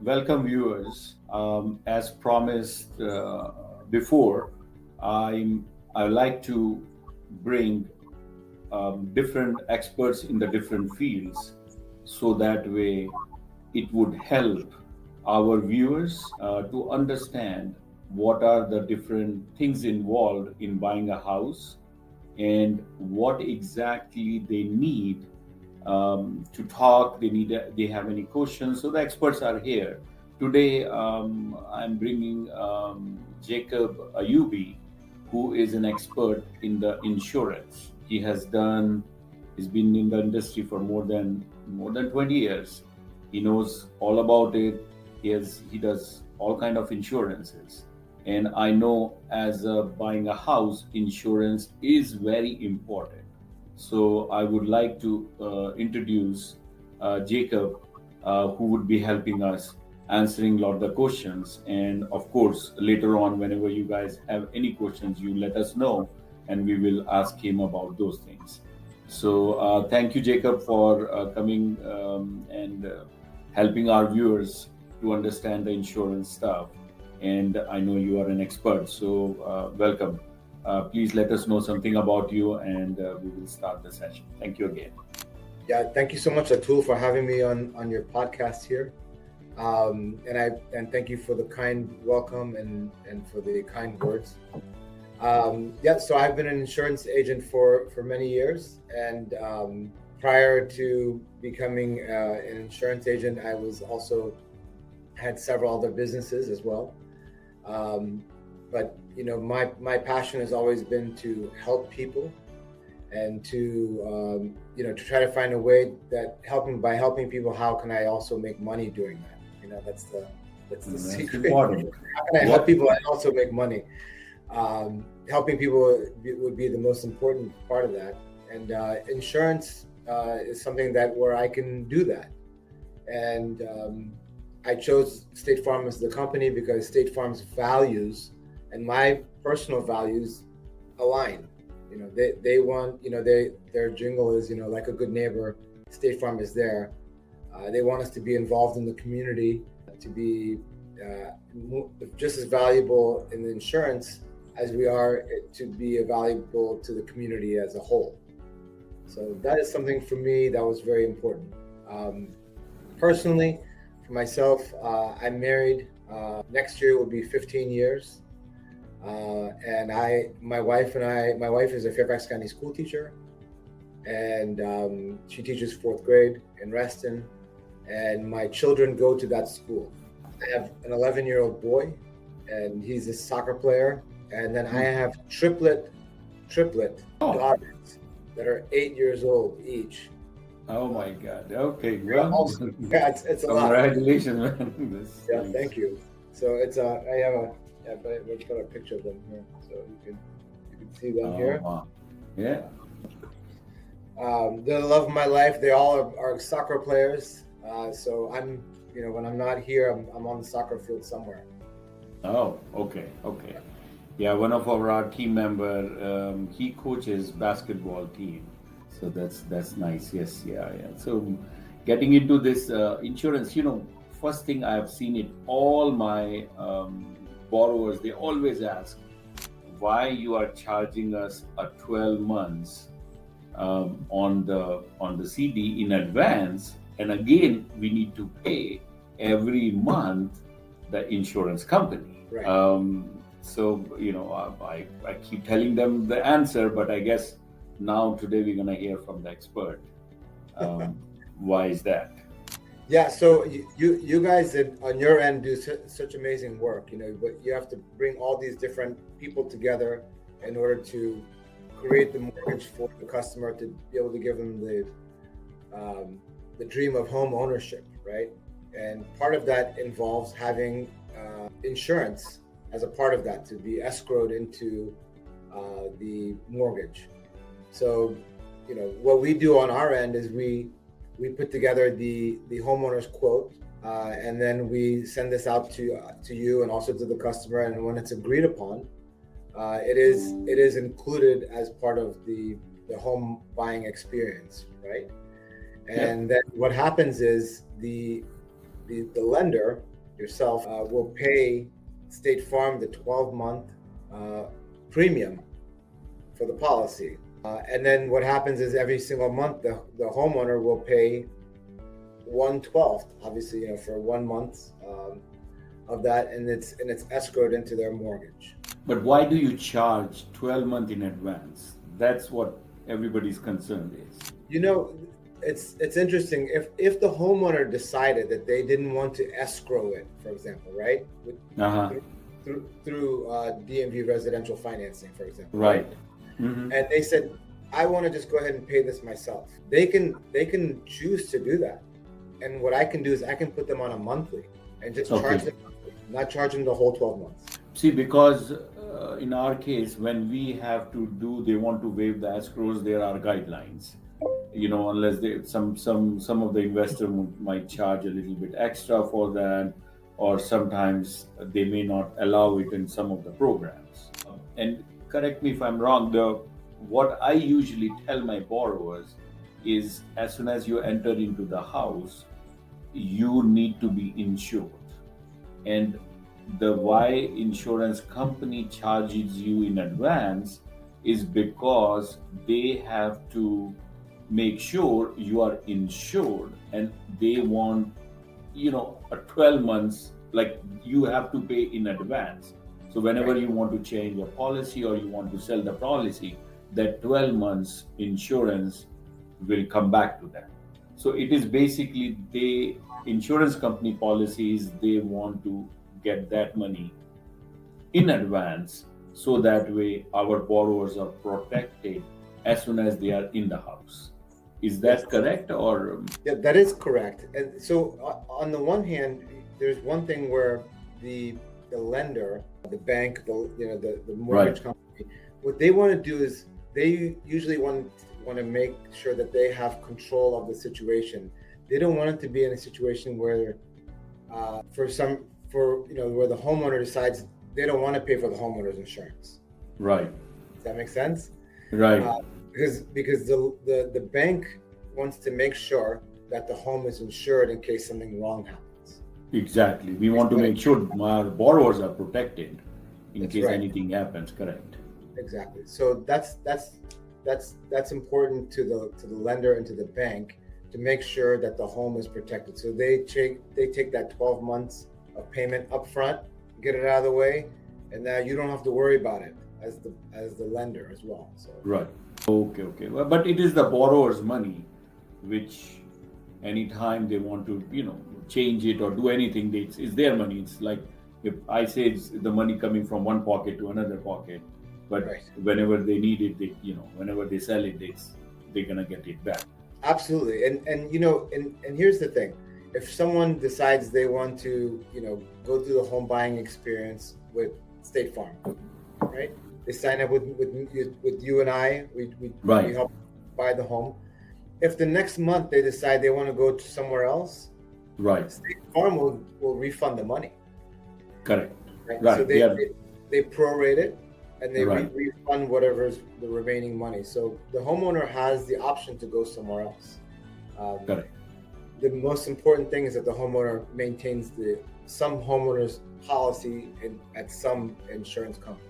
Welcome, viewers. As promised before, I'm I like to bring different experts in the different fields, so that way it would help our viewers to understand what are the different things involved in buying a house and what exactly they need to talk. They have any questions. So the experts are here today. I'm bringing Jacob Ayubi, who is an expert in the insurance. He's been in the industry for more than 20 years. He knows all about it. He does all kind of insurances, and I know as buying a house, insurance is very important. So I would like to introduce Jacob, who would be helping us answering a lot of the questions. And of course, later on, whenever you guys have any questions, you let us know, and we will ask him about those things. So thank you, Jacob, for coming and helping our viewers to understand the insurance stuff. And I know you are an expert, so welcome. Please let us know something about you, and we will start the session. Thank you again. Yeah, thank you so much, Atul, for having me on your podcast here. And thank you for the kind welcome and for the kind words. So I've been an insurance agent for many years, and prior to becoming an insurance agent, I was also had several other businesses as well. But my passion has always been to help people, and to try to find a way that by helping people, how can I also make money doing that? That's the secret. Important. How can I help people and also make money? Helping people would be the most important part of that, and insurance is something where I can do that. And I chose State Farm as the company because State Farm's values and my personal values align. They want, their jingle is, like a good neighbor, State Farm is there. They want us to be involved in the community, to be just as valuable in the insurance as we are to be valuable to the community as a whole. So that is something for me that was very important. Personally, for myself, I'm married. Next year will be 15 years. And my wife is a Fairfax County school teacher, and she teaches 4th grade in Reston, and my children go to that school. I have an 11-year-old boy, and he's a soccer player, and then I have triplet daughters that are 8 years old each. Oh my God. Okay. Well, Also, yeah, it's a lot. Congratulations, man. Yeah, thank you. So but we'll put a picture of them here, so you can see them here. Wow. Yeah. They're the love of my life. They all are soccer players. So I'm, when I'm not here, I'm on the soccer field somewhere. Oh, okay. Yeah, one of our team member, he coaches basketball team. So that's nice. Yes, yeah. So getting into this insurance, first thing I have seen it, all my borrowers, they always ask why you are charging us a 12 months on the CD in advance, and again we need to pay every month the insurance company. Right. So I keep telling them the answer, but I guess now today we're gonna hear from the expert. Why is that? Yeah, so you guys on your end do such amazing work, but you have to bring all these different people together in order to create the mortgage for the customer, to be able to give them the dream of home ownership, right? And part of that involves having insurance as a part of that, to be escrowed into the mortgage. So, what we do on our end is we put together the homeowner's quote, and then we send this out to you and also to the customer. And when it's agreed upon, it is included as part of the home buying experience, right? And then what happens is the lender yourself will pay State Farm the 12-month premium for the policy. And then what happens is every single month the homeowner will pay 1/12, obviously, for 1 month of that, and it's escrowed into their mortgage. But why do you charge 12 months in advance? That's what everybody's concern is. It's interesting. If the homeowner decided that they didn't want to escrow it, for example, right? Through DMV Residential Financing, for example. Right. Mm-hmm. And they said, I want to just go ahead and pay this myself. They can choose to do that. And what I can do is I can put them on a monthly and just charge them monthly, not charge them the whole 12 months. See, because in our case, when we have to they want to waive the escrows, there are guidelines. Unless some of the investor might charge a little bit extra for that, or sometimes they may not allow it in some of the programs. And correct me if I'm wrong, what I usually tell my borrowers is as soon as you enter into the house, you need to be insured. And the why insurance company charges you in advance is because they have to make sure you are insured, and they want a 12 months, like you have to pay in advance. So whenever you want to change a policy or you want to sell the policy, that 12 months insurance will come back to them. So it is basically the insurance company policies, they want to get that money in advance, so that way our borrowers are protected as soon as they are in the house. Is that correct? Or yeah, that is correct. And so on the one hand, there's one thing where the lender, the bank, the mortgage company, what they want to do is they usually want to make sure that they have control of the situation. They don't want it to be in a situation where where the homeowner decides they don't want to pay for the homeowner's insurance. Right. Does that make sense? Right. Because the bank wants to make sure that the home is insured in case something wrong happens. Exactly. We want to make sure our borrowers are protected in case anything happens. Correct. Exactly. So that's important to the lender and to the bank to make sure that the home is protected. So they take that 12 months of payment up front, get it out of the way, and now you don't have to worry about it as the lender as well. So right. Okay. Well, but it is the borrower's money, which anytime they want to change it or do anything, it's their money. It's like if I say it's the money coming from one pocket to another pocket, but whenever they need it, whenever they sell it, they're gonna get it back. Absolutely. And here's the thing. If someone decides they want to, go through the home buying experience with State Farm, right? They sign up with you and I. We help buy the home. If the next month they decide they want to go to somewhere else, State Farm will refund the money. Correct. Right. So they prorate it, and they refund whatever's the remaining money. So the homeowner has the option to go somewhere else. Correct. The most important thing is that the homeowner maintains some homeowner's policy at some insurance company.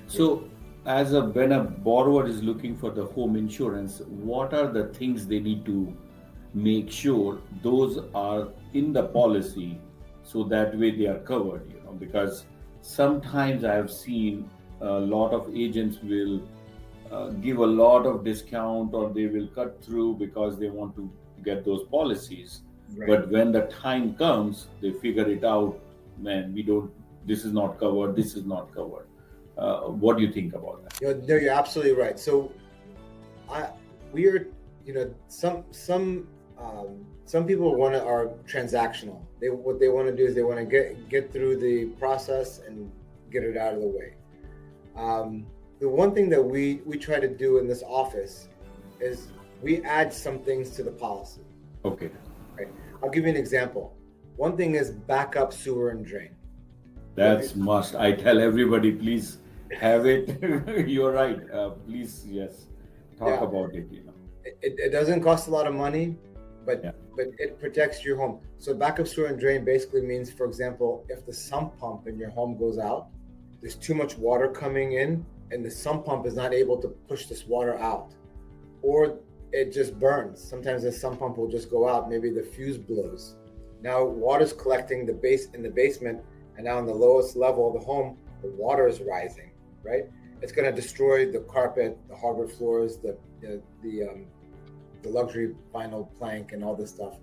So when a borrower is looking for the home insurance, what are the things they need to make sure those are in the policy, so that way they are covered, because sometimes I have seen a lot of agents will give a lot of discount, or they will cut through because they want to get those policies. But when the time comes, they figure it out, man, this is not covered, this is not covered. What do you think about that? You're absolutely right. So we are, some people are transactional. What they want to do is they want to get through the process and get it out of the way. The one thing that we try to do in this office is we add some things to the policy. Okay. Right. I'll give you an example. One thing is backup sewer and drain. That's must. I tell everybody, please have it. You're right. Please, yes, talk Yeah, about it. it doesn't cost a lot of money, but Yeah. but it protects your home. So backup sewer and drain basically means, for example, if the sump pump in your home goes out, there's too much water coming in, and the sump pump is not able to push this water out, or it just burns. Sometimes the sump pump will just go out. Maybe the fuse blows. Now water's collecting in the basement, and now on the lowest level of the home, the water is rising. Right? It's going to destroy the carpet, the hardwood floors, the luxury vinyl plank, and all this stuff.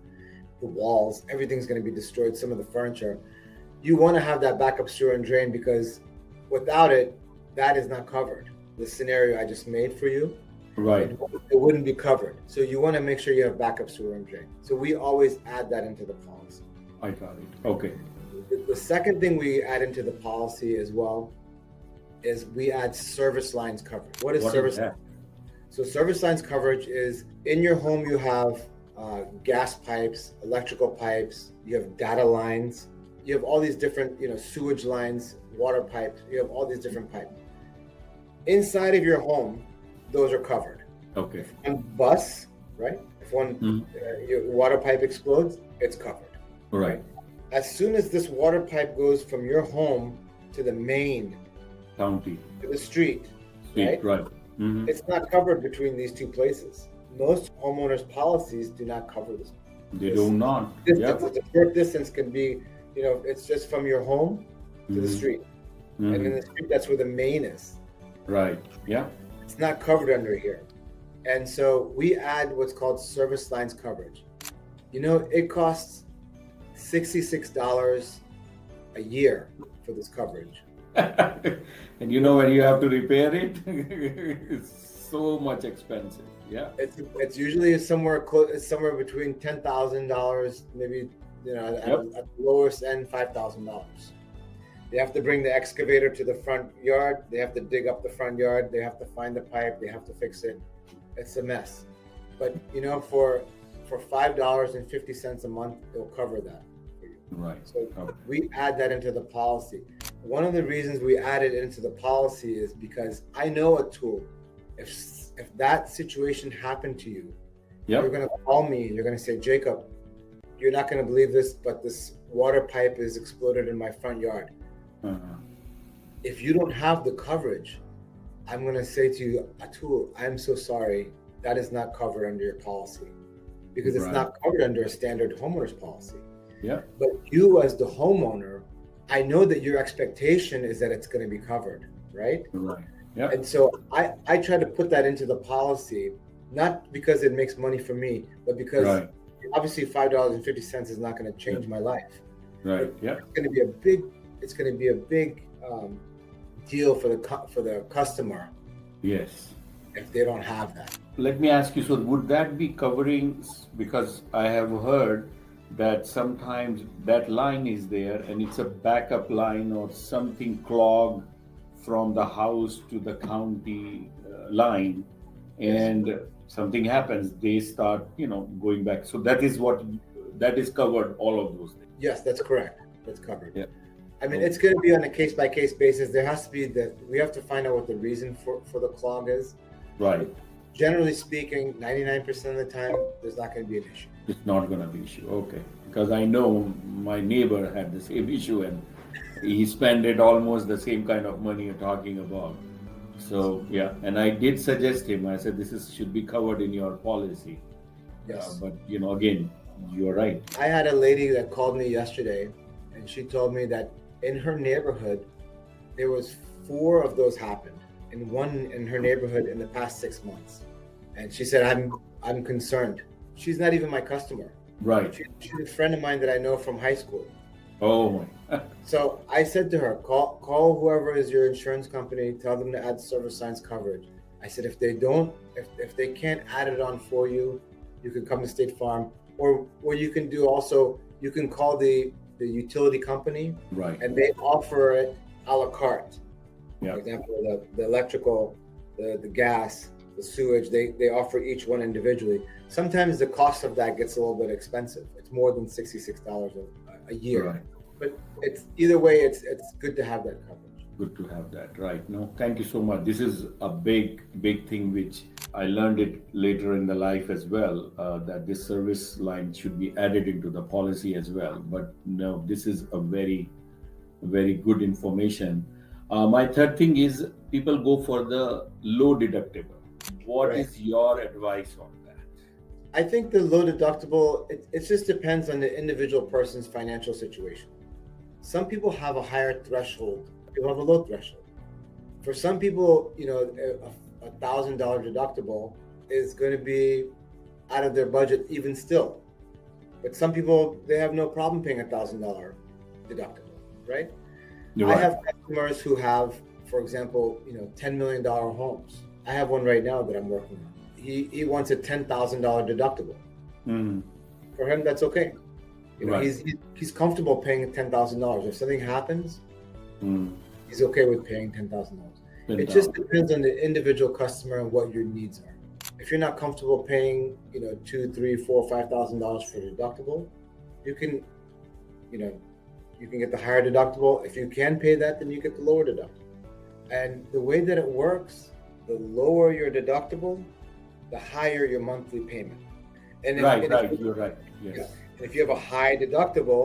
The walls, everything's going to be destroyed. Some of the furniture. You want to have that backup sewer and drain, because without it, that is not covered. The scenario I just made for you, Right. it wouldn't be covered. So you want to make sure you have backup sewer and drain. So we always add that into the policy. I got it. Okay. The second thing we add into the policy as well is we add service lines coverage. What is service? So service lines coverage is, in your home you have gas pipes, electrical pipes, you have data lines, you have all these different, sewage lines, water pipes, you have all these different pipes. Inside of your home, those are covered. Okay. If one busts, right? If one your water pipe explodes, it's covered. Right. As soon as this water pipe goes from your home to the main, County. to the street, right? Right. Mm-hmm. It's not covered between these two places. Most homeowners' policies do not cover this. They do not. Distance. The short distance can be, it's just from your home to the street. And in the street, that's where the main is. Right. Yeah. It's not covered under here. And so we add what's called service lines coverage. It costs $66 a year for this coverage. And when you have to repair it, it's so much expensive. Yeah. It's usually somewhere between $10,000, maybe at the lowest end $5,000. They have to bring the excavator to the front yard. They have to dig up the front yard. They have to find the pipe. They have to fix it. It's a mess. But for $5.50 a month, it'll cover that for you. Right. So we add that into the policy. One of the reasons we add it into the policy is because I know, Atul, if that situation happened to you, you're going to call me. You're going to say, Jacob, you're not going to believe this, but this water pipe is exploded in my front yard. If you don't have the coverage, I'm going to say to you, Atul, I'm so sorry. That is not covered under your policy, because it's not covered under a standard homeowner's policy. Yeah. But you, as the homeowner, I know that your expectation is that it's going to be covered, right? Right. Yeah. And so I try to put that into the policy, not because it makes money for me, but because obviously $5.50 is not going to change my life. Right. Yeah. It's going to be a big deal for the customer. Yes. If they don't have that. Let me ask you, so would that be covering, because I have heard that sometimes that line is there and it's a backup line or something clogged from the house to the county line, and something happens, they start, going back. So that is covered, all of those things. Yes, that's correct. That's covered. Yeah. I mean, it's going to be on a case-by-case basis. There has to be we have to find out what the reason for the clog is. Right. Generally speaking, 99% of the time, there's not going to be an issue. It's not going to be an issue. Okay. Because I know my neighbor had the same issue and he spent it almost the same kind of money you're talking about. So, yeah. And I did suggest him, I said, this should be covered in your policy. Yes. But, again, you're right. I had a lady that called me yesterday, and she told me that in her neighborhood, there was 4 of those happened, and one in her neighborhood in the past 6 months. And she said, I'm concerned. She's not even my customer. Right. She's a friend of mine that I know from high school. Oh my. So I said to her, call whoever is your insurance company, tell them to add service lines coverage. I said, if they can't add it on for you, you can come to State Farm, or what you can do also, you can call the utility company, right, and they offer it a la carte. Yeah. For example, the electrical, the gas, the sewage, they offer each one individually. Sometimes the cost of that gets a little bit expensive. It's more than $66 a year. Right. But it's either way, it's good to have that coverage. good to have that. Right. No, thank you so much. This is a big thing which I learned it later in the life as well, that this service line should be added into the policy as well. But no, this is a very good information. My third thing is people go for the low deductible. What Right. is your advice on that? I think the low deductible, it just depends on the individual person's financial situation. Some people have a higher threshold, people have a low threshold. For some people, a $1,000 deductible is going to be out of their budget even still. But some people, they have no problem paying $1,000 deductible, right? You're I right. have customers who have, for example, $10 million homes. I have one right now that I'm working on. He wants a $10,000 deductible. Mm. For him, that's okay. Right. He's comfortable paying $10,000. If something happens, Mm. he's okay with paying $10,000. It 10,000. just depends on the individual customer and what your needs are. If you're not comfortable paying, $2, $3, $4, $5,000 for deductible, you can get the higher deductible. If you can pay that, then you get the lower deductible. And the way that it works, the lower your deductible, the higher your monthly payment. And if, Right. and Right. if, You're right. Yes. yeah, and if you have a high deductible,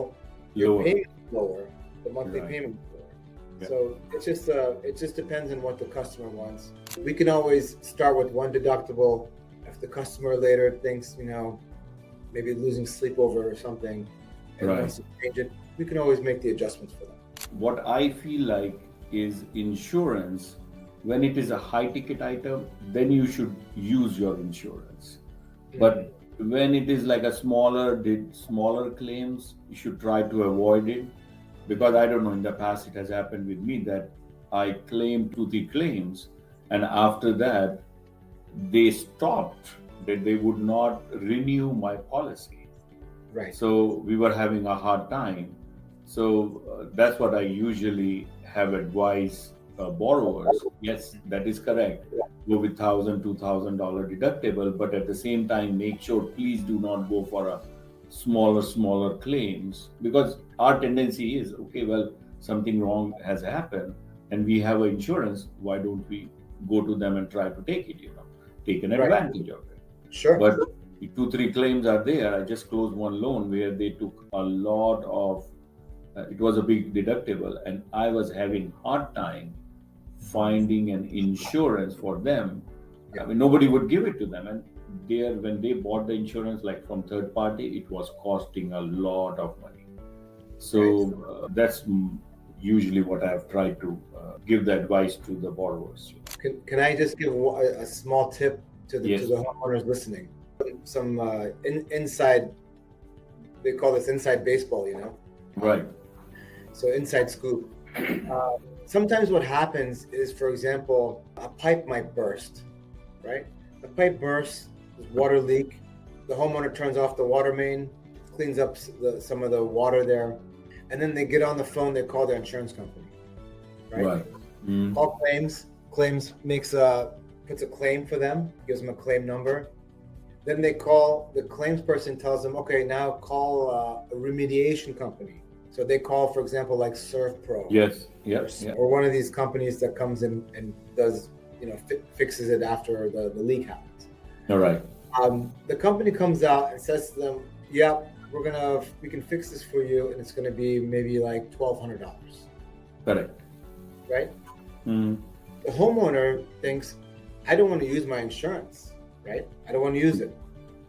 your Lower. payment is lower, the monthly Right. payment is lower. Yeah. So it just depends on what the customer wants. We can always start with one deductible. If the customer later thinks, maybe losing sleep over or something, and Right. wants to change it, we can always make the adjustments for them. What I feel like is insurance, when it is a high ticket item, then you should use your insurance. But when it is like a smaller claims, you should try to avoid it, because I don't know, in the past it has happened with me that I claimed 2-3 claims, and after that they stopped, that they would not renew my policy. Right. So we were having a hard time. So that's what I usually have advised borrowers. Yes, that is correct. Go with $1,000, $2,000 deductible, but at the same time, make sure please do not go for a smaller claims, because our tendency is, okay, well, something wrong has happened and we have an insurance. Why don't we go to them and try to take it? Take an Right. advantage of it. Sure. But 2-3 claims are there. I just closed one loan where they took a lot of, it was a big deductible, and I was having hard time finding an insurance for them. I mean, nobody would give it to them. And when they bought the insurance, like from third party, it was costing a lot of money. So that's usually what I have tried to give the advice to the borrowers. Can I just give a small tip to the Yes. to the homeowners listening? Some inside, they call this inside baseball, Right. So inside scoop. Sometimes what happens is, for example, a pipe might burst, right? The pipe bursts, there's water leak. The homeowner turns off the water main, cleans up some of the water there, and then they get on the phone. They call their insurance company, right? Right. Mm. Call claims puts a claim for them, gives them a claim number. Then they call, the claims person tells them, okay, now call a remediation company. So they call, for example, like ServPro. Yes. Yes. Yeah. Or one of these companies that comes in and does, fixes it after the leak happens. All right. The company comes out and says to them, yeah, we can fix this for you, and it's going to be maybe like $1,200, Correct. right? Mm. The homeowner thinks, I don't want to use my insurance, right? I don't want to use it.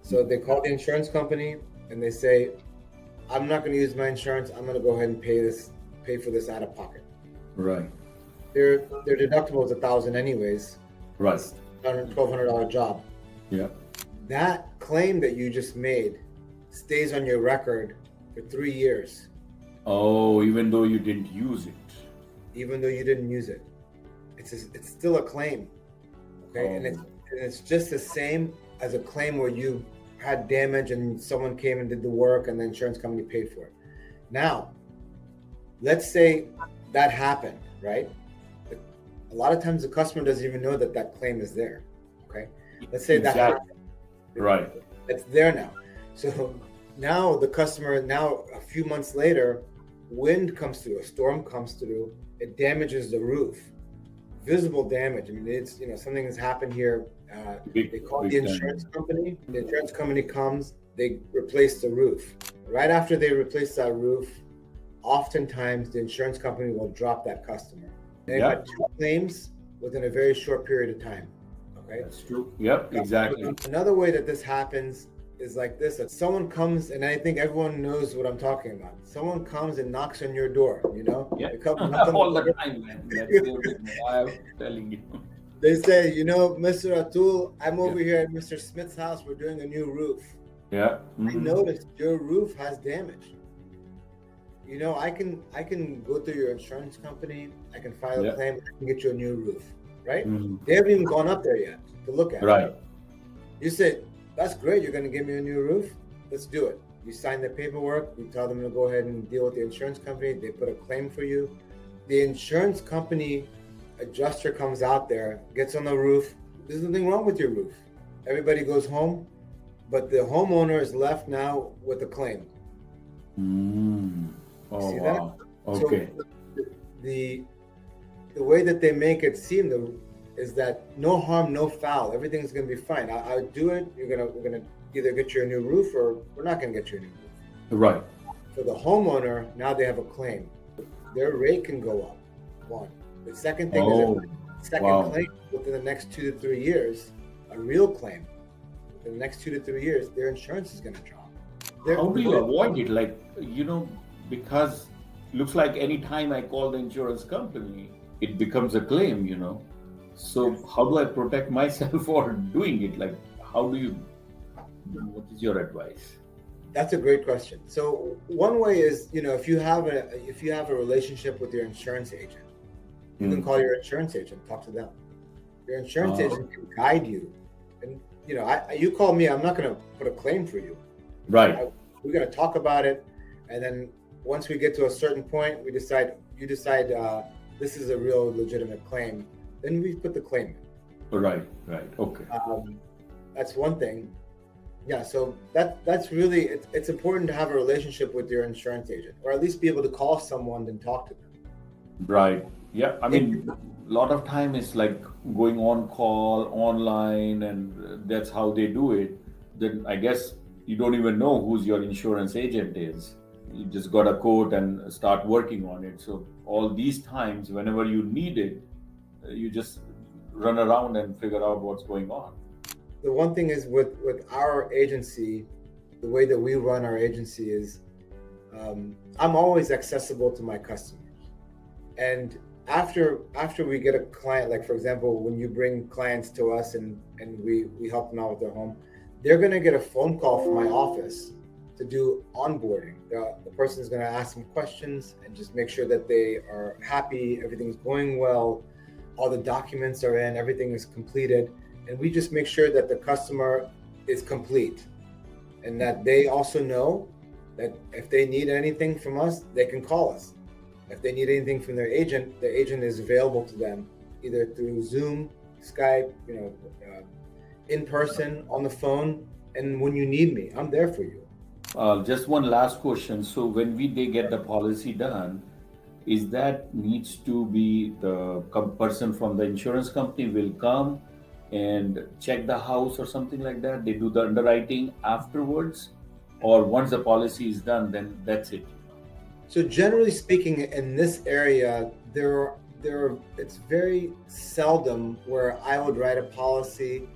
So they call the insurance company and they say, I'm not going to use my insurance. I'm going to go ahead and pay for this out of pocket. Right. Their deductible is $1,000 anyways. Right. It's a $1,200 job. Yeah. That claim that you just made stays on your record for 3 years, Oh, even though you didn't use it. even though you didn't use it. It's still a claim, okay? And it's just the same as a claim where you had damage and someone came and did the work and the insurance company paid for it. Now, let's say that happened, right? A lot of times the customer doesn't even know that claim is there, okay? Let's say that happened. Right. It's there now. So now the customer, a few months later, wind comes through, a storm comes through, it damages the roof. Visible damage. I mean, it's, something has happened here. They call the insurance company. The insurance company comes, they replace the roof. Right after they replace that roof, oftentimes the insurance company will drop that customer. They've had 2 claims within a very short period of time. Okay, that's true. Yep, exactly. Another way that this happens is like this: that someone comes, and I think everyone knows what I'm talking about. Someone comes and knocks on your door. Yeah, They come knock on all the the door. time, man. That's the reason I'm telling you. They say, Mr. Atul, I'm over here at Mr. Smith's house. We're doing a new roof. Yeah. I noticed your roof has damage. I can go through your insurance company. I can file a claim. I can get you a new roof, right? They haven't even gone up there yet to look at it. Right. You said, that's great. You're going to give me a new roof. Let's do it. You sign the paperwork. We tell them to go ahead and deal with the insurance company. They put a claim for you. The insurance company adjuster comes out there, gets on the roof. There's nothing wrong with your roof. Everybody goes home, but the homeowner is left now with a claim. Oh, See wow. that? Okay. So the way that they make it seem is that no harm, no foul. Everything's going to be fine. I'll do it. We're gonna either get you a new roof or we're not going to get you a new roof. Right. For the homeowner, now they have a claim. Their rate can go up. One. The second thing is claim within the next 2 to 3 years, a real claim. Within the next 2 to 3 years, their insurance is going to drop. How do you avoid it? Because looks like any time I call the insurance company, it becomes a claim, So how do I protect myself for doing it? What is your advice? That's a great question. So one way is, if you have a relationship with your insurance agent, you can call your insurance agent, talk to them. Your insurance agent can guide you. And, you call me, I'm not going to put a claim for you. Right. We're going to talk about it. And then once we get to a certain point, you decide this is a real legitimate claim. Then we put the claim in. Right. Okay. That's one thing. Yeah, so that's really, it's important to have a relationship with your insurance agent, or at least be able to call someone and talk to them. Right. Yeah. I mean, a lot of time is like going on call online, and that's how they do it. Then I guess you don't even know who's your insurance agent is. You just got a quote and start working on it. So all these times, whenever you need it, you just run around and figure out what's going on. The one thing is with our agency, the way that we run our agency is I'm always accessible to my customers. And after we get a client, like for example, when you bring clients to us and we help them out with their home, they're going to get a phone call from my office to do onboarding. The person is going to ask them questions and just make sure that they are happy, everything's going well, all the documents are in, everything is completed. And we just make sure that the customer is complete, and that they also know that if they need anything from us, they can call us. If they need anything from their agent, the agent is available to them either through Zoom, Skype, in person, on the phone. And when you need me, I'm there for you. Just one last question. So when they get the policy done, is that needs to be the person from the insurance company will come and check the house or something like that? They do the underwriting afterwards, or once the policy is done, then that's it? So generally speaking, in this area, it's very seldom where I would write a policy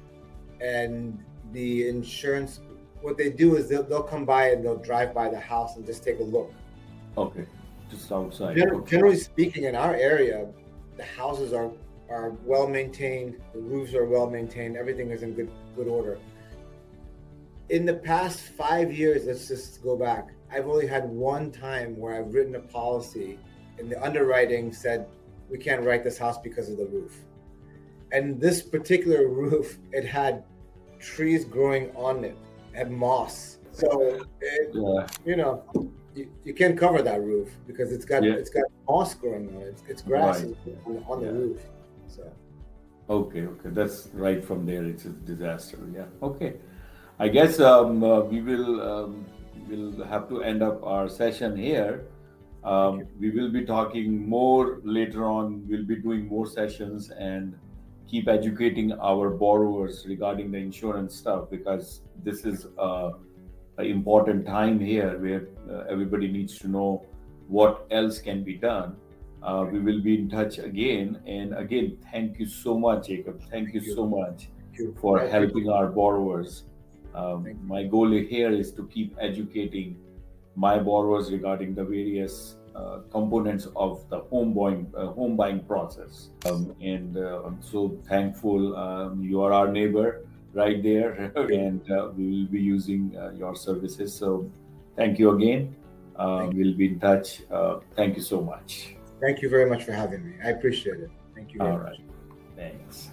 and the insurance, what they do is they'll come by and they'll drive by the house and just take a look. Okay, just outside. Generally speaking, in our area, the houses are well maintained, the roofs are well maintained, everything is in good order. In the past 5 years, let's just go back, I've only had one time where I've written a policy and the underwriting said, we can't write this house because of the roof. And this particular roof, it had trees growing on it, it had moss. So, you can't cover that roof because it's got moss growing on it. It's grass on the roof. So. Okay, that's right from there. It's a disaster. Yeah. Okay, I guess we will have to end up our session here. We will be talking more later on. We'll be doing more sessions and keep educating our borrowers regarding the insurance stuff, because this is an important time here where everybody needs to know what else can be done. We will be in touch again. And again, thank you so much, Jacob. Thank you so much for helping our borrowers. My goal here is to keep educating my borrowers regarding the various components of the home buying process. And I'm so thankful. You are our neighbor right there, and we will be using your services. So thank you again. We'll be in touch. Thank you so much. Thank you very much for having me. I appreciate it. Thank you very much. Thanks.